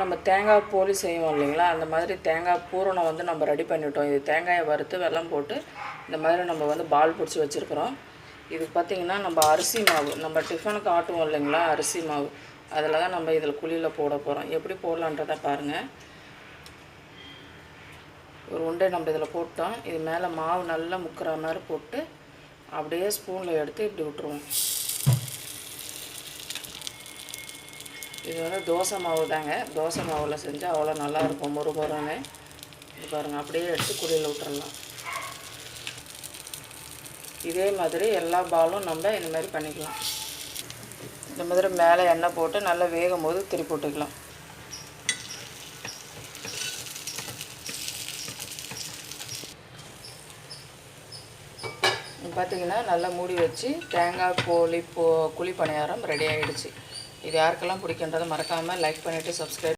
நம்ம தேங்காய் போலி செய்வோம் இல்லைங்களா, அந்த மாதிரி தேங்காய் பூரணம் வந்து நம்ம ரெடி பண்ணிட்டோம். இது தேங்காயை வறுத்து வெல்லம் போட்டு இந்த மாதிரி நம்ம வந்து பால் பிடிச்சி வச்சுருக்குறோம். இது பார்த்திங்கன்னா நம்ம அரிசி மாவு, நம்ம டிஃபனுக்கு ஆட்டுவோம் இல்லைங்களா அரிசி மாவு, அதில் தான் நம்ம இதில் குழியில் போட போகிறோம். எப்படி போடலான்றதை பாருங்கள். ஒரு உண்டை நம்ம இதில் போட்டோம். இது மேலே மாவு நல்லா முக்கிற மாதிரி போட்டு அப்படியே ஸ்பூனில் எடுத்து இப்படி விட்டுருவோம். இது வந்து தோசை மாவு தாங்க. தோசை மாவில் செஞ்சால் அவ்வளோ நல்லாயிருக்கும், மொறுமொறுன்னு. இது பாருங்கள், அப்படியே எடுத்து குழியில் விட்டுறலாம். இதே மாதிரி எல்லா பாலும் நம்ம இந்த மாதிரி பண்ணிக்கலாம். இந்த மாதிரி மேலே எண்ணெய் போட்டு நல்லா வேகும் போது திருப்பி போட்டுக்கலாம். பார்த்திங்கன்னா நல்லா மூடி வச்சு தேங்காய் குழி பணியாரம் ரெடி ஆகிடுச்சு. இது யாருக்கெல்லாம் பிடிக்கின்றதை மறக்காமல் லைக் பண்ணிவிட்டு சப்ஸ்கிரைப்